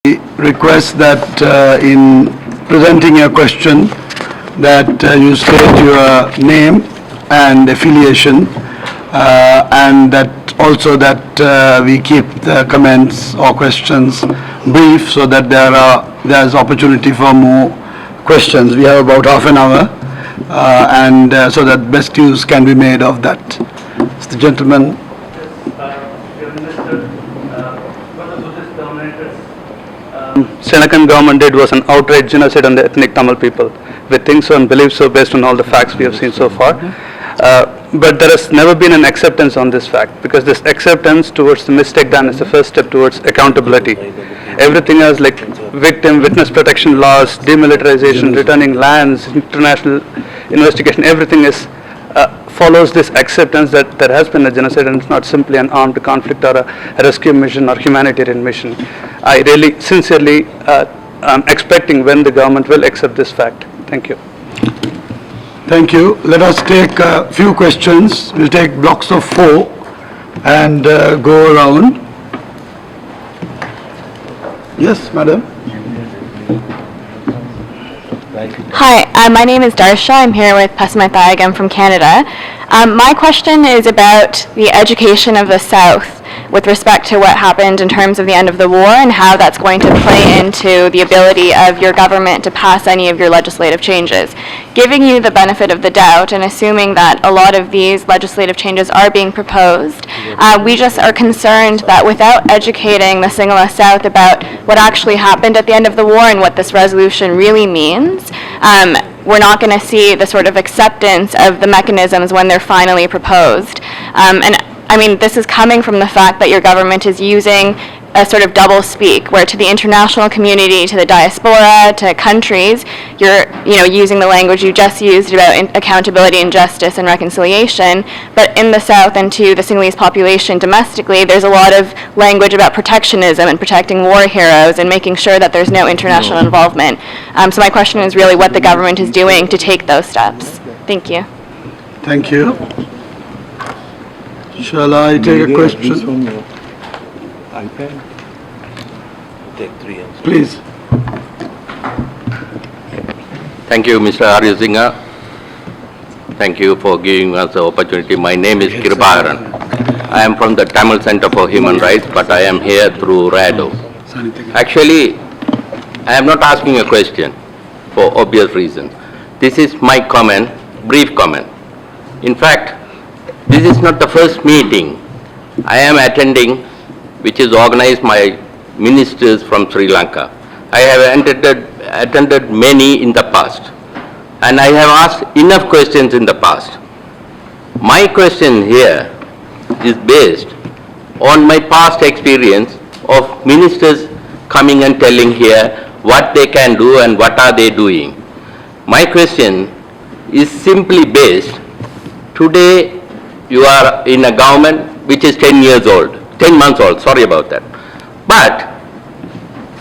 request that in presenting your question that you state your name and affiliation and that also that we keep the comments or questions brief so that there's opportunity for more questions. We have about half an hour and so that best use can be made of that. Mr. Gentleman. Sri Lankan government did was an outright genocide on the ethnic Tamil people. We think so and believe so based on all the facts we have seen so far. But there has never been an acceptance on this fact, because this acceptance towards the mistake done is the first step towards accountability. Everything else like witness protection laws, demilitarisation, returning lands, international investigation, everything is follows this acceptance that there has been a genocide and it's not simply an armed conflict or a rescue mission or humanitarian mission. I really sincerely am expecting when the government will accept this fact. Thank you. Thank you. Let us take a few questions. We'll take blocks of 4 and go around. Yes, madam. Hi, my name is Darsha. I'm here with Pasamatayagam from Canada. My question is about the education of the South with respect to what happened in terms of the end of the war and how that's going to play into the ability of your government to pass any of your legislative changes. Giving you the benefit of the doubt and assuming that a lot of these legislative changes are being proposed, we just are concerned that without educating the Sinhala South about what actually happened at the end of the war and what this resolution really means, we're not going to see the sort of acceptance of the mechanisms when they're finally proposed. And I mean, this is coming from the fact that your government is using a sort of double speak, where to the international community, to the diaspora, to countries, you're using the language you just used about accountability and justice and reconciliation, but in the South and to the Sinhalese population domestically, there's a lot of language about protectionism and protecting war heroes and making sure that there's no international involvement. So my question is really what the government is doing to take those steps. Thank you. Thank you. Shall I take a question? iPad. Take 3 answers. Please. Thank you, Mr. Arya Singha. Thank you for giving us the opportunity. My name is Kirbaharan. I am from the Tamil Center for Human Rights, but I am here through RADO. Actually, I am not asking a question for obvious reasons. This is my comment, brief comment. In fact, this is not the first meeting I am attending which is organized by ministers from Sri Lanka. I have attended many in the past, and I have asked enough questions in the past. My question here is based on my past experience of ministers coming and telling here what they can do and what are they doing. My question is simply based, today you are in a government which is 10 months old, sorry about that. But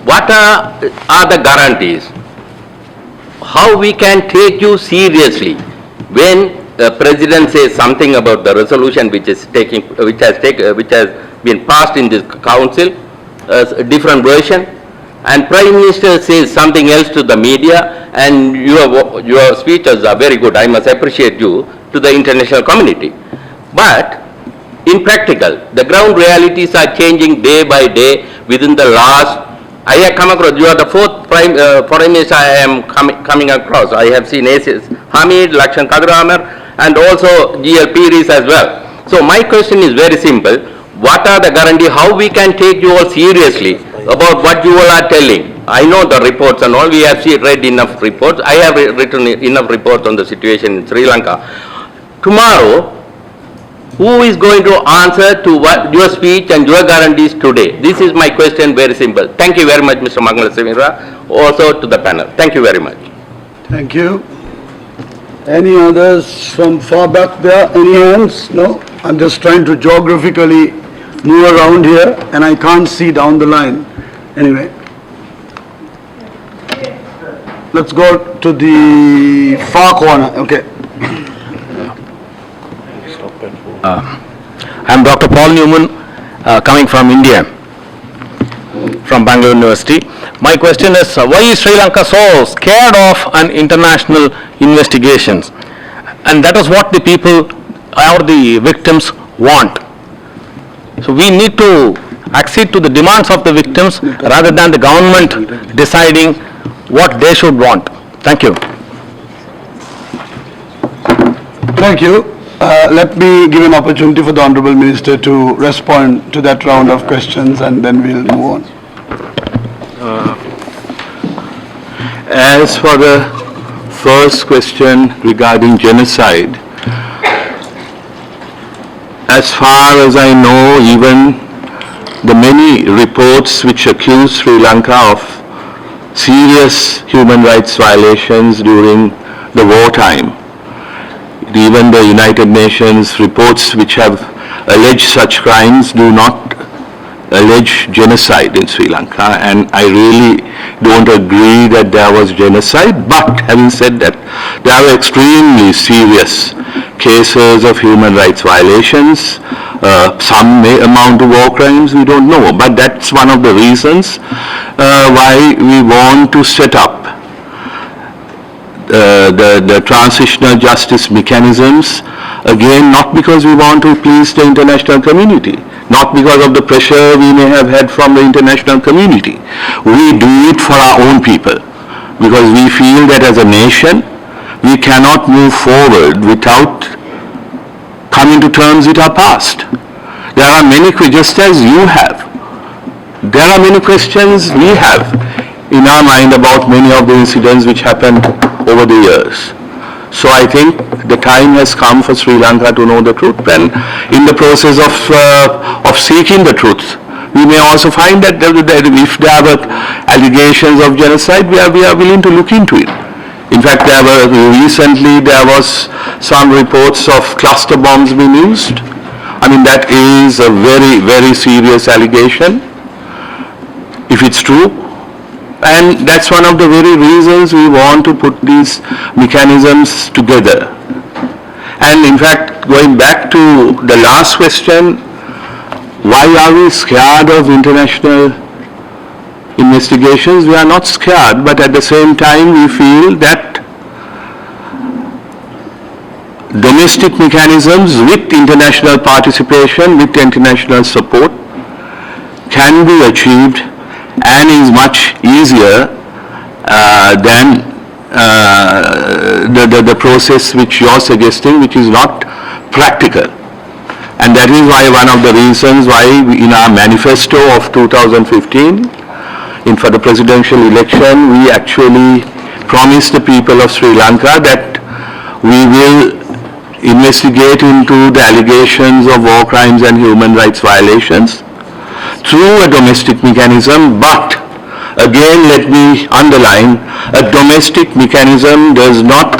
what are the guarantees? How we can take you seriously when the president says something about the resolution which has been passed in this council, a different version, and Prime Minister says something else to the media, and your speeches are very good. I must appreciate you to the international community. But in practical, the ground realities are changing day by day within the last, I have come across, you are the 4th foreign minister I am coming across. I have seen ACS Hamid, Lakshan Kadramar, and also GL Piris as well. So my question is very simple. What are the guarantees, how we can take you all seriously about what you all are telling? I know the reports and all, we have read enough reports. I have written enough reports on the situation in Sri Lanka. Tomorrow, who is going to answer to what your speech and your guarantees today? This is my question, very simple. Thank you very much, Mr. Mangala Sevindra, also to the panel. Thank you very much. Thank you. Any others from far back there? Any hands? No? I'm just trying to geographically move around here and I can't see down the line. Anyway. Let's go to the far corner. Okay. I'm Dr. Paul Newman, coming from India. from Bangalore University. My question is, why is Sri Lanka so scared of an international investigations? And that is what the people or the victims want. So we need to accede to the demands of the victims rather than the government deciding what they should want. Thank you. Thank you. Let me give an opportunity for the Honorable Minister to respond to that round of questions, and then we'll move on. As for the first question regarding genocide, as far as I know, even the many reports which accuse Sri Lanka of serious human rights violations during the wartime, even the United Nations reports which have alleged such crimes do not allege genocide in Sri Lanka, and I really don't agree that there was genocide. But having said that, there were extremely serious cases of human rights violations. Some may amount to war crimes, we don't know, but that's one of the reasons why we want to set up the transitional justice mechanisms, again, not because we want to please the international community, not because of the pressure we may have had from the international community. We do it for our own people, because we feel that as a nation, we cannot move forward without coming to terms with our past. There are many, just as you have, there are many questions we have in our mind about many of the incidents which happened over the years. So I think the time has come for Sri Lanka to know the truth, and in the process of seeking the truth, we may also find that if there were allegations of genocide, we are willing to look into it. In fact, recently there was some reports of cluster bombs being used. I mean, that is a very, very serious allegation, if it's true. And that's one of the very reasons we want to put these mechanisms together. And in fact, going back to the last question, why are we scared of international investigations? We are not scared, but at the same time we feel that domestic mechanisms with international participation, with international support, can be achieved and is much easier than the process which you're suggesting, which is not practical. And that is why one of the reasons why in our manifesto of 2015, for the presidential election, we actually promised the people of Sri Lanka that we will investigate into the allegations of war crimes and human rights violations through a domestic mechanism. But again, let me underline, a domestic mechanism does not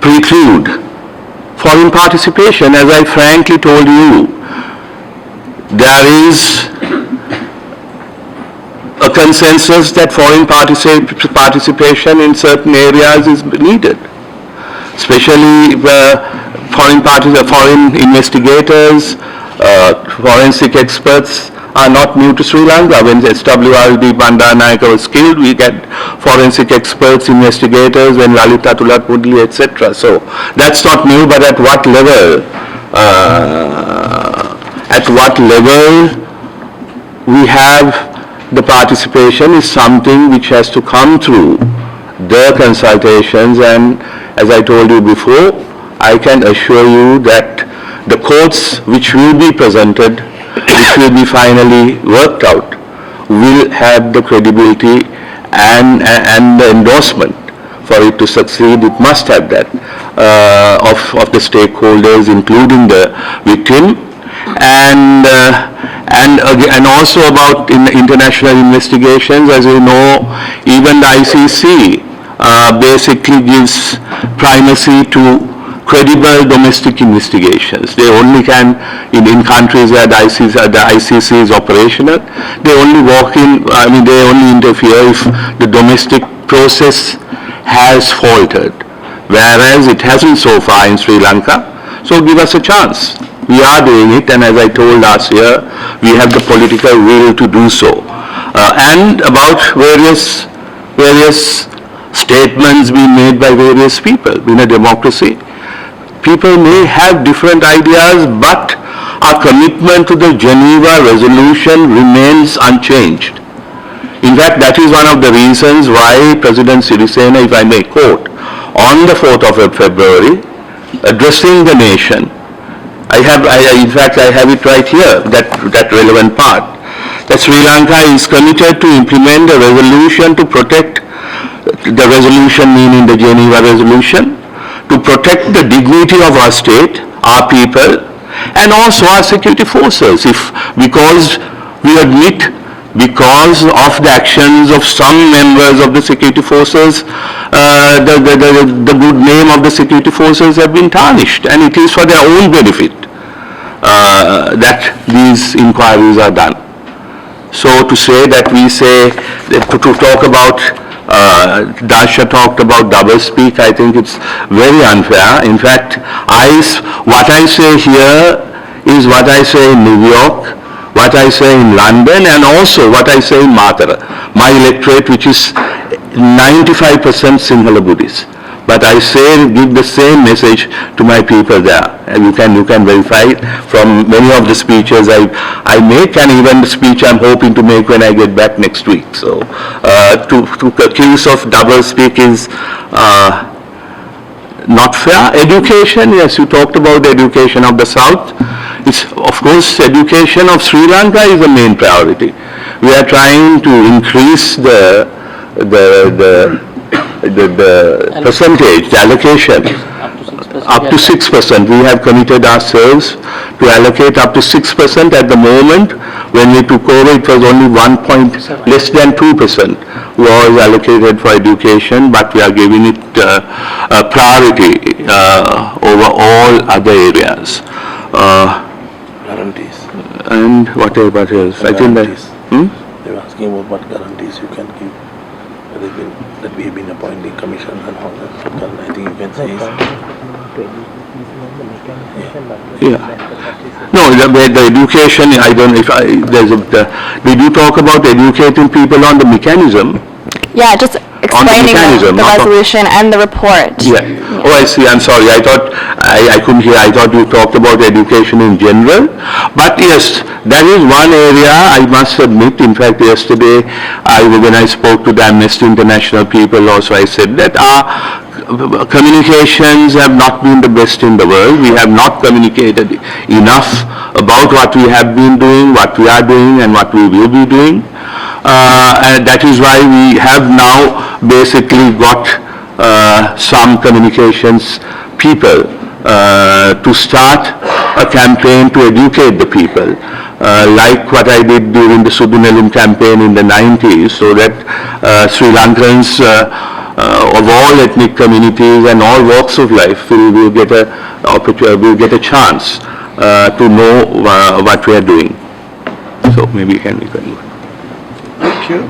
preclude foreign participation. As I frankly told you, there is a consensus that foreign participation in certain areas is needed, especially foreign investigators, forensic experts are not new to Sri Lanka. When SWRD Bandaranaike was killed, we get forensic experts, investigators, when Lalita Tulatmudli, etc. So that's not new, but at what level we have the participation is something which has to come through the consultations. And as I told you before, I can assure you that the codes which will be presented, which will be finally worked out, will have the credibility and the endorsement. For it to succeed, it must have that of the stakeholders, including the victim, and also about international investigations. As you know, even the ICC basically gives primacy to credible domestic investigations. They only can, in countries where the ICC is operational, they only they only interfere if the domestic process has faltered, whereas it hasn't so far in Sri Lanka. So give us a chance. We are doing it, and as I told last year, we have the political will to do so. And about various statements being made by various people. In a democracy, people may have different ideas, but our commitment to the Geneva Resolution remains unchanged. In fact, that is one of the reasons why President Sirisena, if I may quote, on the 4th of February, addressing the nation, in fact, I have it right here, that relevant part, that Sri Lanka is committed to implement a resolution to protect, the resolution meaning the Geneva Resolution, to protect the dignity of our state, our people, and also our security forces. Because we admit, because of the actions of some members of the security forces, the good name of the security forces have been tarnished, and it is for their own benefit that these inquiries are done. So to say that we say, to talk about, Darsha talked about doublespeak, I think it's very unfair. In fact, what I say here is what I say in New York, what I say in London, and also what I say in Mathura, my electorate, which is 95% Sinhala Buddhist. But I give the same message to my people there. And you can verify it from many of the speeches I make, and even the speech I'm hoping to make when I get back next week. So to accuse of doublespeak is not fair. Education, yes, you talked about the education of the South. It's, of course, education of Sri Lanka is the main priority. We are trying to increase the percentage, the allocation, up to 6%. We have committed ourselves to allocate up to 6%. At the moment, when we took over, it was only less than 2% was allocated for education, but we are giving it priority over all other areas. Guarantees. And whatever else. I think that. They were asking about what guarantees you can give. That we have been appointing commissions and all that. I think you can say. No, the education, I don't know if did you talk about educating people on the mechanism? Yeah, just explaining mechanism, the resolution and the report. Yeah. Oh, I see. I'm sorry. I thought I couldn't hear. I thought you talked about education in general. But yes, that is one area I must admit. In fact, yesterday, when I spoke to the Amnesty International people also, I said that our communications have not been the best in the world. We have not communicated enough about what we have been doing, what we are doing, and what we will be doing. And that is why we have now basically got some communications people to start a campaign to educate the people, like what I did during the Sudunelim campaign in the 90s, so that Sri Lankans of all ethnic communities and all walks of life will get a chance to know what we are doing. So maybe we can move. Thank you.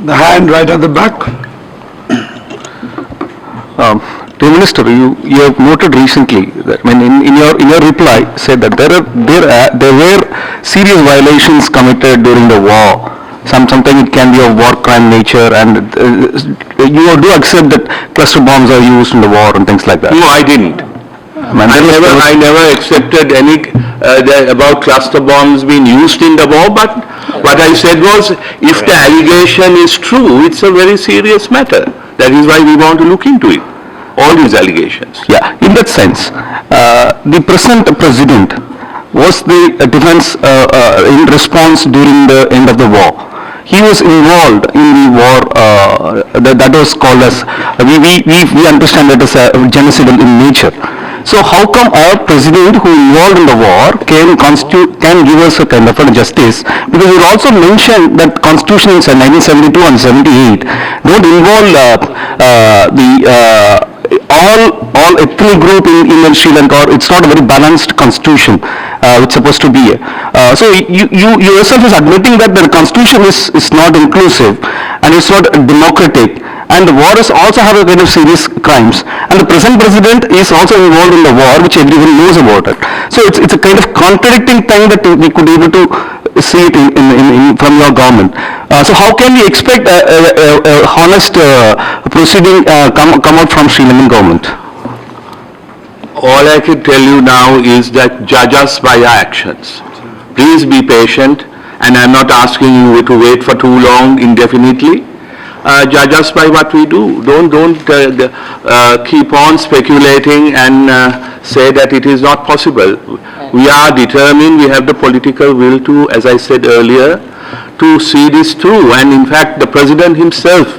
The hand right at the back. Prime Minister, you have noted recently that in your reply said that there were serious violations committed during the war. Sometimes it can be of war crime nature, and you do accept that cluster bombs are used in the war and things like that. No, I didn't. I never accepted any about cluster bombs being used in the war, but what I said was, if the allegation is true, it's a very serious matter. That is why we want to look into it, all these allegations. Yeah, in that sense, the present president was the defense in response during the end of the war. He was involved in the war that was called as, we understand that as genocidal in nature. So how come our president who involved in the war can give us a kind of a justice? Because you also mentioned that constitutions in 1972 and 78 don't involve all ethnic group in Sri Lanka, or it's not a very balanced constitution. It's supposed to be. So you yourself is admitting that the constitution is not inclusive and it's not democratic, and the war is also have a kind of serious crimes, and the present president is also involved in the war, which everyone knows about it. So it's a kind of contradicting thing that we could be able to see it from your government. So how can we expect a honest proceeding come out from Sri Lankan government? All I can tell you now is that judge us by our actions. Please be patient, and I'm not asking you to wait for too long indefinitely. Judge us by what we do. Don't keep on speculating and say that it is not possible. We are determined, we have the political will to, as I said earlier, to see this through. And in fact, the president himself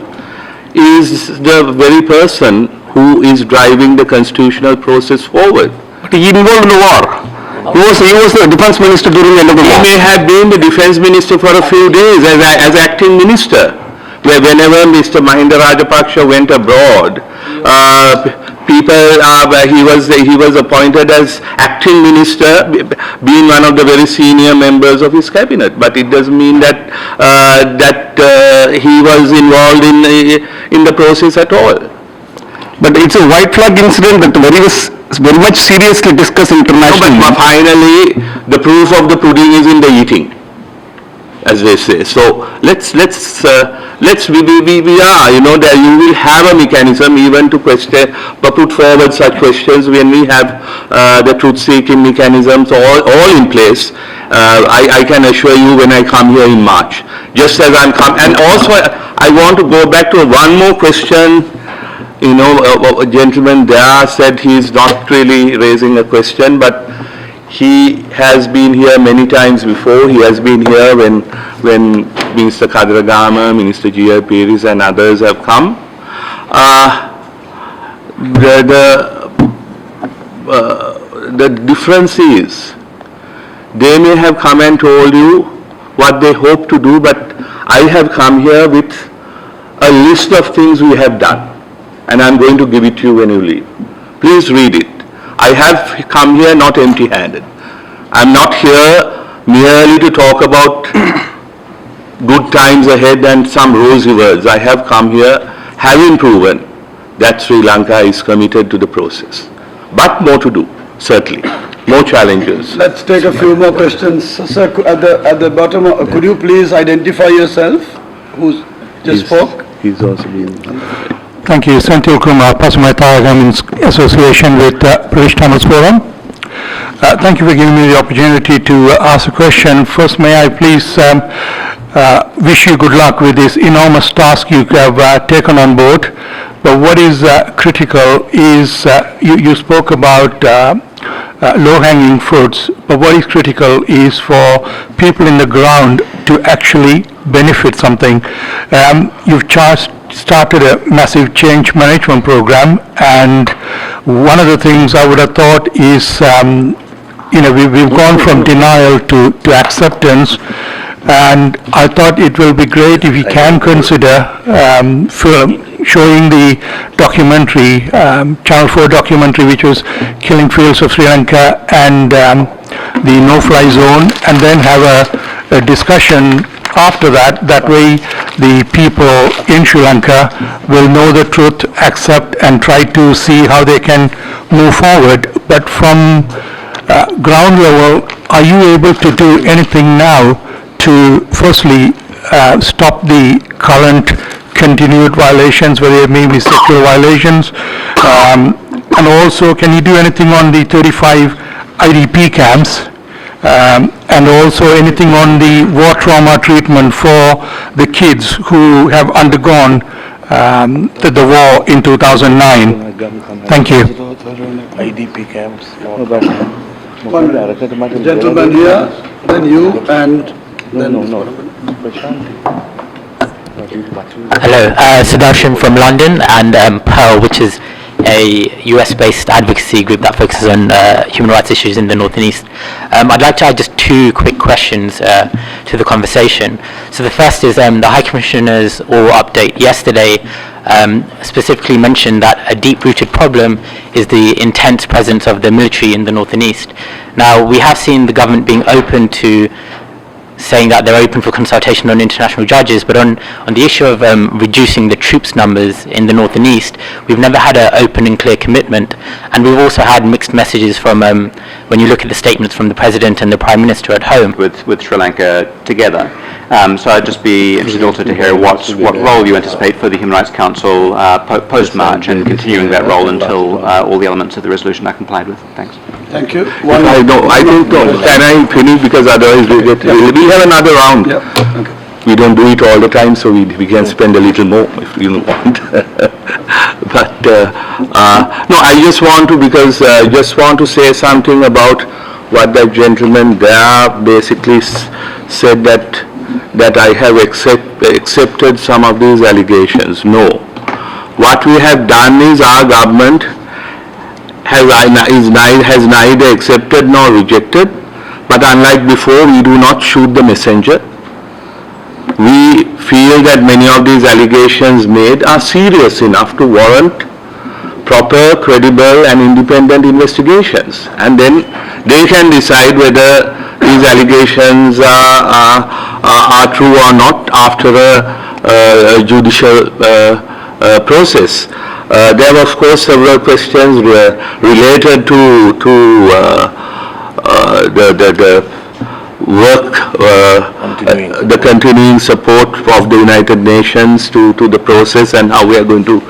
is the very person who is driving the constitutional process forward. But he involved in the war. He was the defense minister during the end of the war. He may have been the defense minister for a few days as acting minister. Where whenever Mr. Mahinda Rajapaksa went abroad, he was appointed as acting minister, being one of the very senior members of his cabinet. But it doesn't mean that he was involved in the process at all. But it's a white flag incident that very much seriously discussed internationally. No, but finally, the proof of the pudding is in the eating, as they say. So we are, that you will have a mechanism even to question, but put forward such questions when we have the truth-seeking mechanisms all in place. I can assure you when I come here in March, just as I'm coming. And also, I want to go back to one more question. A gentleman there said he's not really raising a question, but he has been here many times before. He has been here when Minister Kadiragama, Minister G.R. Peris and others have come. The difference is, they may have come and told you what they hope to do, but I have come here with a list of things we have done. And I'm going to give it to you when you leave. Please read it. I have come here not empty-handed. I'm not here merely to talk about good times ahead and some rosy words. I have come here having proven that Sri Lanka is committed to the process. But more to do, certainly. More challenges. Let's take a few more questions. Sir, at the bottom, could you please identify yourself? Who just spoke? He's also been... Thank you. Senthil Kumar, Pasumai Tharagam in association with British Tamils Forum. Thank you for giving me the opportunity to ask a question. First, may I please wish you good luck with this enormous task you have taken on board. But what is critical is, you spoke about low-hanging fruits, but what is critical is for people in the ground to actually benefit something. You've started a massive change management program, and one of the things I would have thought is, we've gone from denial to acceptance, and I thought it will be great if you can consider showing the documentary, Channel 4 documentary, which was Killing Fields of Sri Lanka and the no-fly zone, and then have a discussion after that. That way the people in Sri Lanka will know the truth, accept, and try to see how they can move forward. But from ground level, are you able to do anything now to firstly stop the current continued violations, whether it may be sexual violations, and also can you do anything on the 35 IDP camps, and also anything on the war trauma treatment for the kids who have undergone the war in 2009? Thank you. IDP camps. One gentleman here, then you, and then... Hello, Sudarshan from London, and Pearl, which is a US-based advocacy group that focuses on human rights issues in the North and East. I'd like to add just two quick questions to the conversation. So the first is the High Commissioner's oral update yesterday specifically mentioned that a deep-rooted problem is the intense presence of the military in the North and East. Now, we have seen the government being open to saying that they're open for consultation on international judges, but on the issue of reducing the troops numbers in the north and east, we've never had an open and clear commitment, and we've also had mixed messages from when you look at the statements from the President and the Prime Minister at home. with Sri Lanka together. So I'd just be interested also to hear what role you anticipate for the Human Rights Council post-March and continuing that role until all the elements of the resolution are complied with. Thanks. Thank you. I don't know. Can I finish, because otherwise we have another round. Yeah, okay. We don't do it all the time, so we can spend a little more if you want. But, no, I just want to, because just want to say something about what that gentleman there basically said, that I have accepted some of these allegations. No. What we have done is our government has neither accepted nor rejected, but unlike before, we do not shoot the messenger. We feel that many of these allegations made are serious enough to warrant proper, credible and independent investigations, and then they can decide whether these allegations are true or not after a judicial process. There were of course several questions related to the work, the continuing support of the United Nations to the process and how we are going to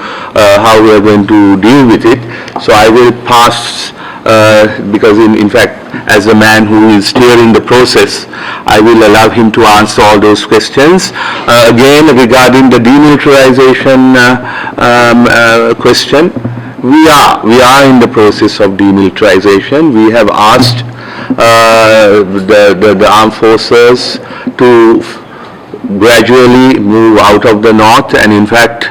deal with it. So I will pass, because in fact, as a man who is steering the process, I will allow him to answer all those questions. Again, regarding the demilitarization question, we are in the process of demilitarization. We have asked the armed forces to gradually move out of the north, and in fact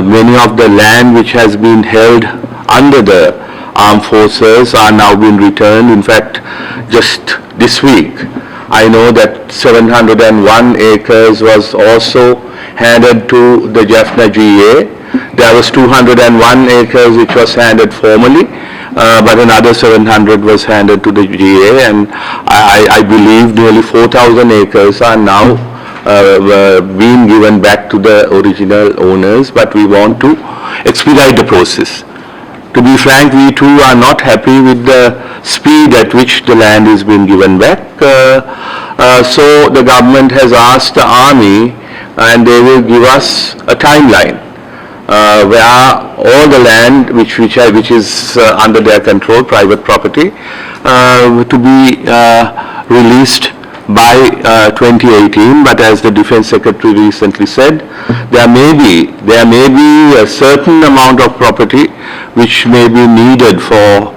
many of the land which has been held under the armed forces are now being returned. In fact, just this week I know that 701 acres was also handed to the Jaffna GA. There was 201 acres which was handed formally, but another 700 was handed to the GA, and I believe nearly 4,000 acres are now being given back to the original owners, but we want to expedite the process. To be frank, we too are not happy with the speed at which the land is being given back. So the government has asked the army, and they will give us a timeline where all the land which is under their control, private property, to be released by 2018. But as the Defense Secretary recently said, there may be a certain amount of property which may be needed for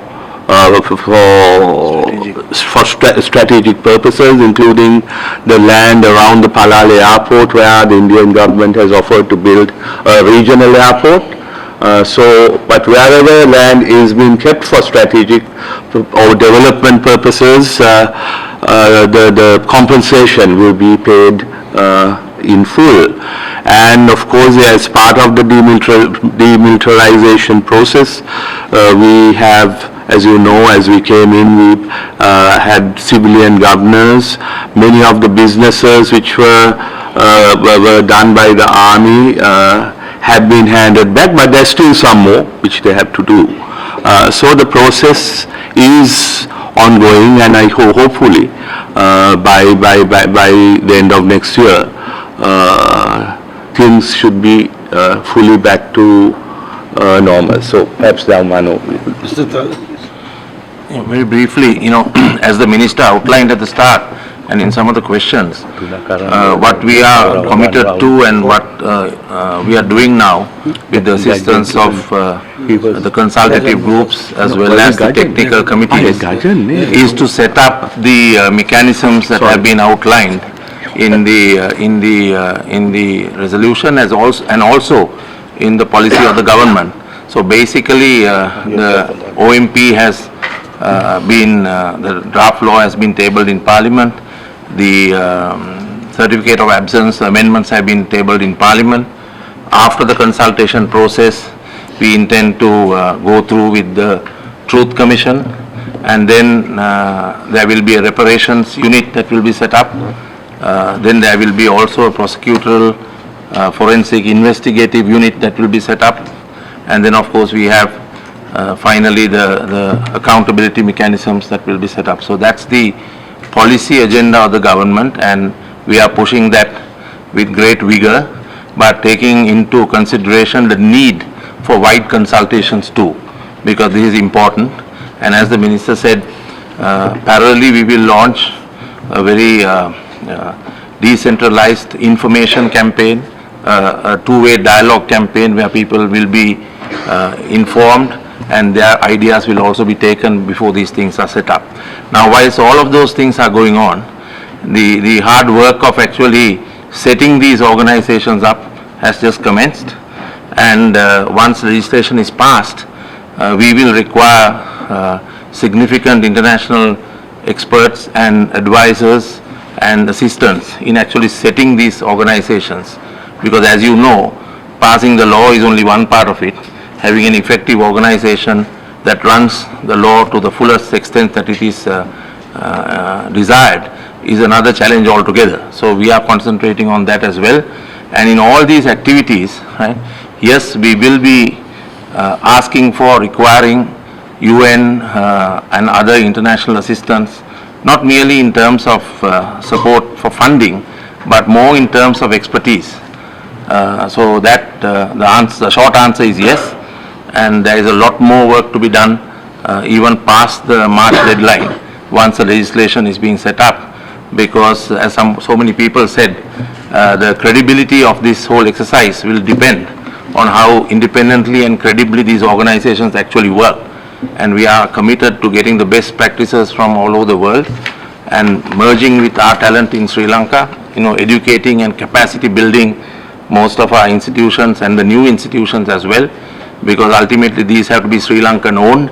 strategic purposes, including the land around the Palale airport, where the Indian government has offered to build a regional airport. But wherever land is being kept for strategic or development purposes, the compensation will be paid in full. And of course, as part of the demilitarization process, we have, as you know, as we came in, we had civilian governors. Many of the businesses which were done by the army have been handed back, but there's still some more which they have to do. So the process is ongoing, and I hopefully by the end of next year, things should be fully back to normal. So perhaps Mano. Mr. Thal. Very briefly, as the Minister outlined at the start and in some of the questions, what we are committed to and what we are doing now with the assistance of the consultative groups as well as the technical committees is to set up the mechanisms that have been outlined in the resolution and also in the policy of the government. So basically, the OMP has the draft law has been tabled in Parliament. The certificate of absence amendments have been tabled in Parliament. After the consultation process, we intend to go through with the Truth Commission, and then there will be a reparations unit that will be set up. Then there will be also a prosecutorial forensic investigative unit that will be set up. And then, of course, we have finally the accountability mechanisms that will be set up. So that's the policy agenda of the government, and we are pushing that with great vigor, but taking into consideration the need for wide consultations too, because this is important. And as the Minister said, parallelly we will launch a very decentralized information campaign, a two-way dialogue campaign where people will be informed and their ideas will also be taken before these things are set up. Now, whilst all of those things are going on, the hard work of actually setting these organizations up has just commenced, and once registration is passed, we will require significant international experts and advisors and assistance in actually setting these organizations, because as you know, passing the law is only one part of it. Having an effective organization that runs the law to the fullest extent that it is desired is another challenge altogether. So we are concentrating on that as well. And in all these activities, right, yes, we will be asking for, requiring UN and other international assistance, not merely in terms of support for funding, but more in terms of expertise. So that the short answer is yes, and there is a lot more work to be done even past the March deadline once the legislation is being set up, because as so many people said, the credibility of this whole exercise will depend on how independently and credibly these organizations actually work. And we are committed to getting the best practices from all over the world and merging with our talent in Sri Lanka, educating and capacity building most of our institutions and the new institutions as well, because ultimately these have to be Sri Lankan owned,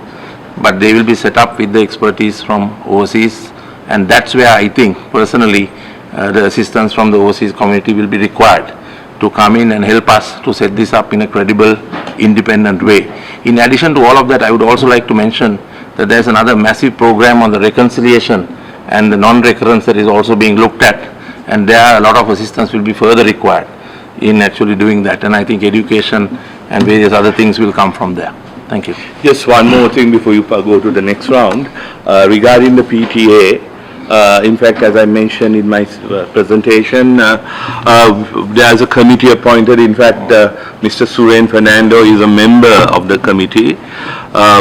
but they will be set up with the expertise from overseas, and that's where I think personally the assistance from the overseas community will be required to come in and help us to set this up in a credible, independent way. In addition to all of that, I would also like to mention that there's another massive program on the reconciliation and the non-recurrence that is also being looked at, and there a lot of assistance will be further required in actually doing that, and I think education and various other things will come from there. Thank you. Just one more thing before you go to the next round. Regarding the PTA, in fact, as I mentioned in my presentation, there's a committee appointed. In fact, Mr. Suren Fernando is a member of the committee,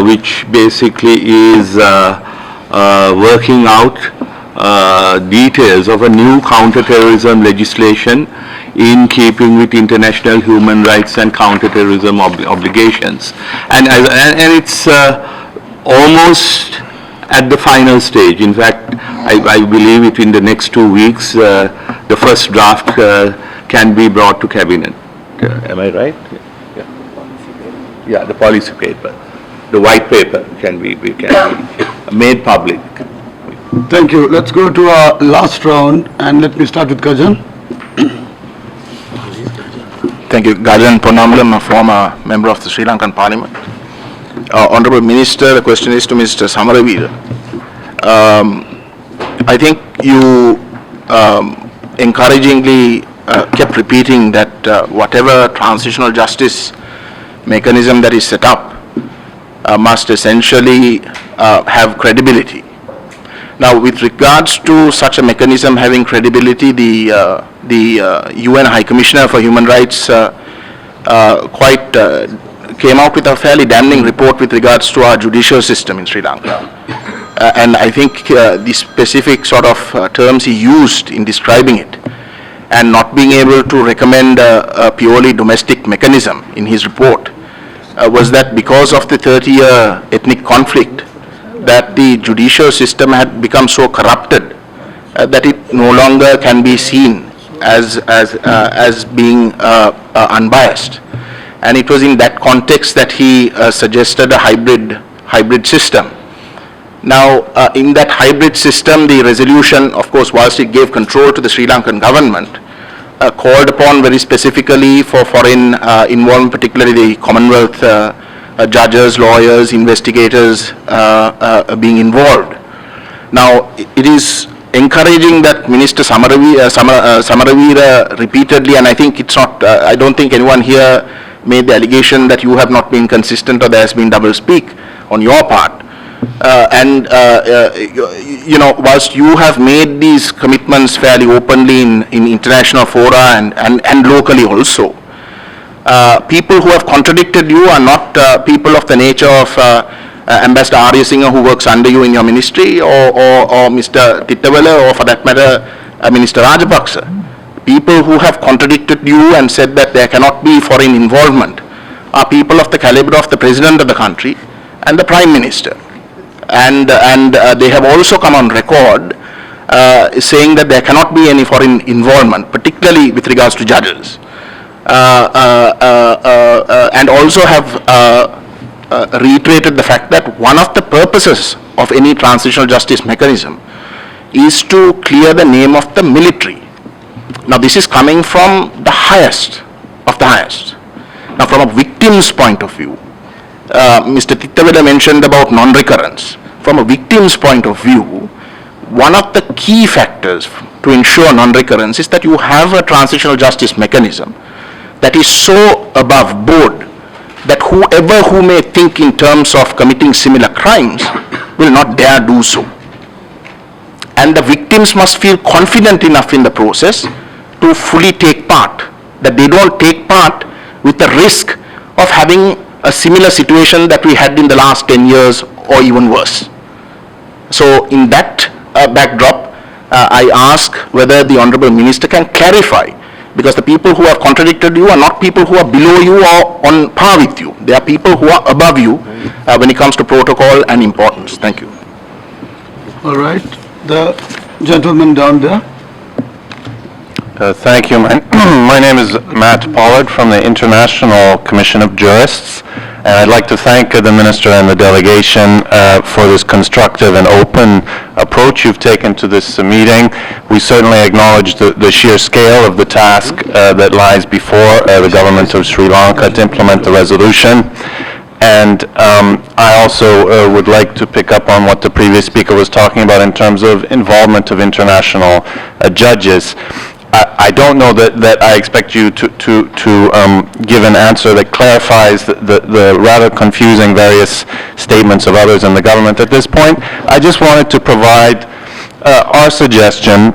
which basically is working out details of a new counterterrorism legislation in keeping with international human rights and counterterrorism obligations. And it's almost at the final stage. In fact, I believe it in the next 2 weeks, the first draft can be brought to cabinet. Am I right? Yeah, the policy paper. The white paper can be made public. Thank you. Let's go to our last round, and let me start with Gajan. Thank you. Gajan Ponnambalam, a former member of the Sri Lankan Parliament. Honorable Minister, the question is to Mr. Samaravira. I think you encouragingly kept repeating that whatever transitional justice mechanism that is set up must essentially have credibility. Now, with regards to such a mechanism having credibility, the UN High Commissioner for Human Rights came out with a fairly damning report with regards to our judicial system in Sri Lanka. And I think the specific sort of terms he used in describing it, and not being able to recommend a purely domestic mechanism in his report, was that because of the 30-year ethnic conflict, that the judicial system had become so corrupted that it no longer can be seen as being unbiased. And it was in that context that he suggested a hybrid system. Now, in that hybrid system, the resolution, of course, whilst it gave control to the Sri Lankan government, called upon very specifically for foreign involvement, particularly the Commonwealth judges, lawyers, investigators being involved. Now, it is encouraging that Minister Samaravira repeatedly, and I think it's not, I don't think anyone here made the allegation that you have not been consistent or there has been double speak on your part. You know, whilst you have made these commitments fairly openly in international fora and locally also, people who have contradicted you are not people of the nature of Ambassador Arya Singha, who works under you in your ministry, or Mr. Tittawala, or for that matter, Minister Rajapaksa. People who have contradicted you and said that there cannot be foreign involvement are people of the caliber of the President of the country and the Prime Minister. And they have also come on record saying that there cannot be any foreign involvement, particularly with regards to judges. And also have reiterated the fact that one of the purposes of any transitional justice mechanism is to clear the name of the military. Now, this is coming from the highest of the highest. Now, from a victim's point of view, Mr. Tittawala mentioned about non-recurrence. From a victim's point of view, one of the key factors to ensure non-recurrence is that you have a transitional justice mechanism that is so above board that whoever who may think in terms of committing similar crimes will not dare do so. And the victims must feel confident enough in the process to fully take part, that they don't take part with the risk of having a similar situation that we had in the last 10 years or even worse. So in that backdrop, I ask whether the Honorable Minister can clarify, because the people who have contradicted you are not people who are below you or on par with you. They are people who are above you when it comes to protocol and importance. Thank you. All right. The gentleman down there. Thank you. My name is Matt Pollard from the International Commission of Jurists, and I'd like to thank the Minister and the delegation for this constructive and open approach you've taken to this meeting. We certainly acknowledge the sheer scale of the task that lies before the government of Sri Lanka to implement the resolution. And I also would like to pick up on what the previous speaker was talking about in terms of involvement of international judges. I don't know that I expect you to give an answer that clarifies the rather confusing various statements of others in the government at this point. I just wanted to provide our suggestion,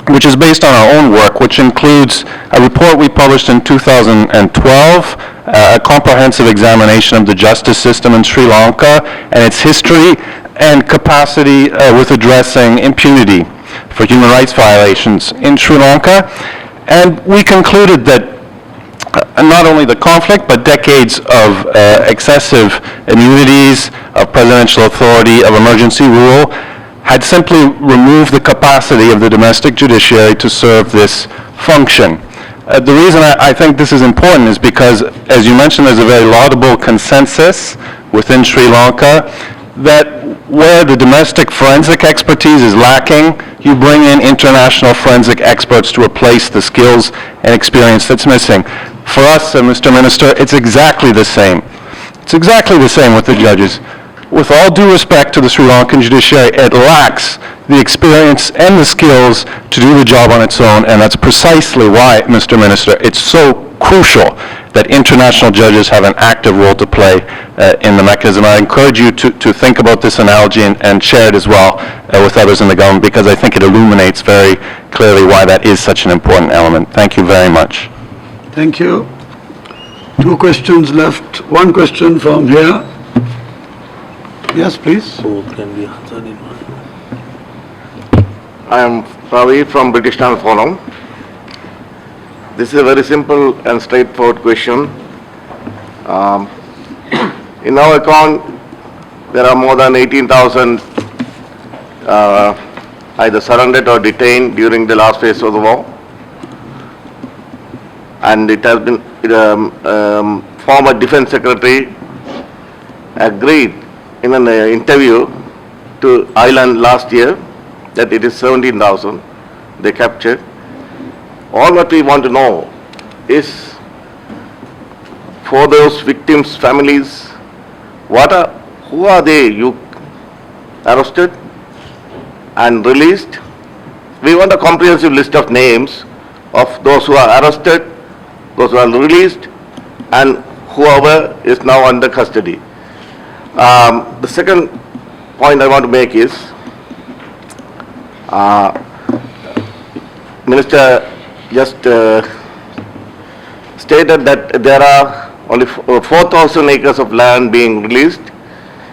which is based on our own work, which includes a report we published in 2012, a comprehensive examination of the justice system in Sri Lanka and its history and capacity with addressing impunity for human rights violations in Sri Lanka. And we concluded that not only the conflict, but decades of excessive immunities, of presidential authority, of emergency rule, had simply removed the capacity of the domestic judiciary to serve this function. The reason I think this is important is because, as you mentioned, there's a very laudable consensus within Sri Lanka that where the domestic forensic expertise is lacking, you bring in international forensic experts to replace the skills and experience that's missing. For us, Mr. Minister, it's exactly the same. It's exactly the same with the judges. With all due respect to the Sri Lankan judiciary, it lacks the experience and the skills to do the job on its own, and that's precisely why, Mr. Minister, it's so crucial that international judges have an active role to play in the mechanism. I encourage you to think about this analogy and share it as well with others in the government, because I think it illuminates very clearly why that is such an important element. Thank you very much. Thank you. 2 questions left. 1 question from here. Yes, please. Both can be answered in one. I am Ravi from British Channel Forum. This is a very simple and straightforward question. In our account, there are more than 18,000 either surrendered or detained during the last phase of the war. And it has been, former Defense Secretary agreed in an interview to Island last year that it is 17,000 they captured. All what we want to know is, for those victims' families who are they you arrested and released? We want a comprehensive list of names of those who are arrested, those who are released, and whoever is now under custody. The second point I want to make is, Minister just stated that there are only 4,000 acres of land being released.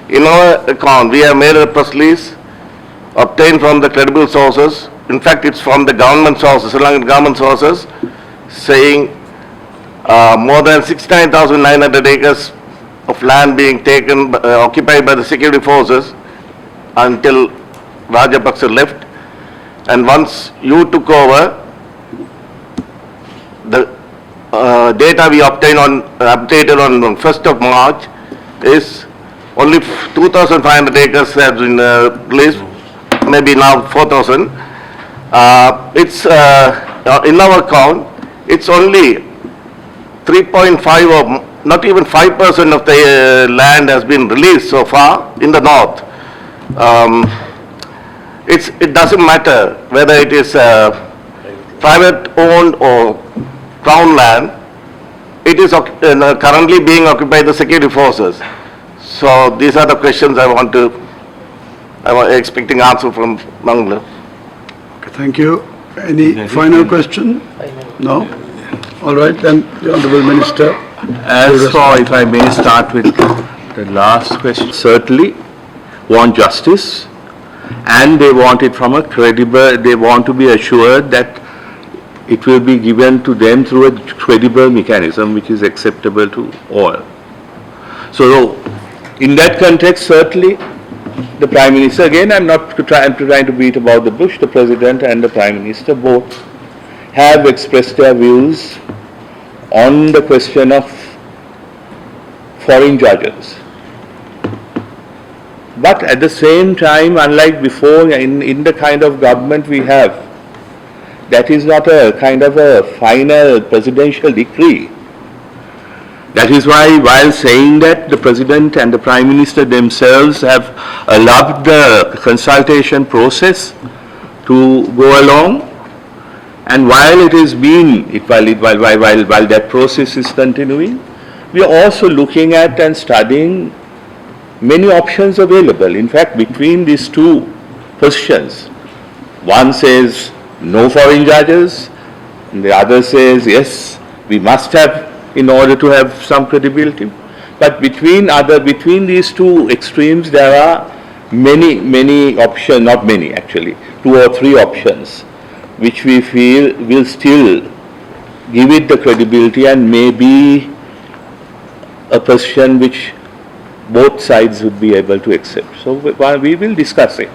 In our account, we have made a press release obtained from the credible sources. In fact, it's from the government sources, Sri Lankan government sources, saying more than 69,900 acres of land being taken, occupied by the security forces until Rajapaksa left. And once you took over, the data we updated on 1st of March is only 2,500 acres have been released, maybe now 4,000. It's in our account, it's only 3.5 or not even 5% of the land has been released so far in the north. It doesn't matter whether it is private owned or crown land. It is currently being occupied by the security forces. So these are the questions I was expecting answer from Mangala. Okay, thank you. Any final question? No? All right, then, the Honorable Minister. As for, if I may start with the last question, certainly want justice, and they want it from a credible, they want to be assured that it will be given to them through a credible mechanism which is acceptable to all. So, in that context, certainly, the Prime Minister, again, I'm trying to beat about the bush, the President and the Prime Minister both have expressed their views on the question of foreign judges. But at the same time, unlike before, in the kind of government we have, that is not a kind of a final presidential decree. That is why, while saying that, the President and the Prime Minister themselves have allowed the consultation process to go along. And while it is being, while that process is continuing, we are also looking at and studying many options available. In fact, between these two positions, one says no foreign judges, and the other says yes, we must have in order to have some credibility. But between these two extremes, there are many options, not many actually, 2 or 3 options, which we feel will still give it the credibility and may be a position which both sides would be able to accept. So we will discuss it.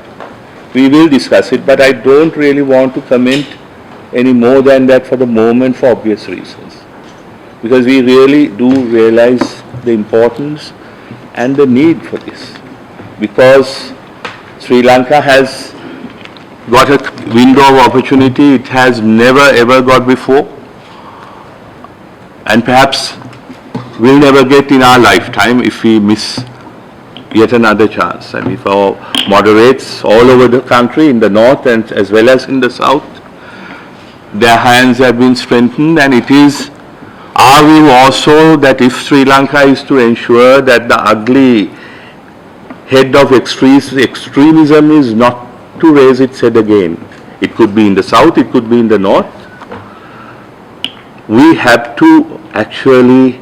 But I don't really want to comment any more than that for the moment for obvious reasons. Because we really do realize the importance and the need for this. Because Sri Lanka has got a window of opportunity it has never ever got before, and perhaps will never get in our lifetime if we miss yet another chance. And if our moderates all over the country, in the north and as well as in the south, their hands have been strengthened, and it is our view also that if Sri Lanka is to ensure that the ugly head of extremism is not to raise its head again, it could be in the south, it could be in the north, we have to actually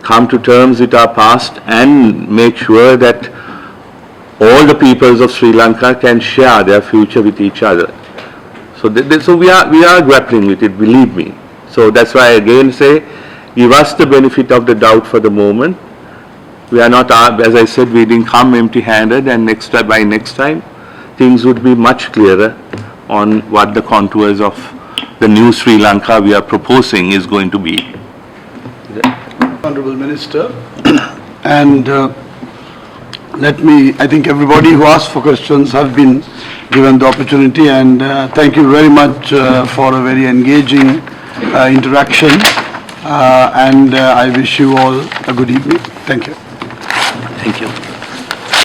come to terms with our past and make sure that all the peoples of Sri Lanka can share their future with each other. So, we are grappling with it, believe me. So that's why I again say, give us the benefit of the doubt for the moment. We are not, as I said, we didn't come empty-handed, and by next time, things would be much clearer on what the contours of the new Sri Lanka we are proposing is going to be. Honorable Minister, and I think everybody who asked for questions have been given the opportunity, and thank you very much for a very engaging interaction, and I wish you all a good evening. Thank you. Thank you.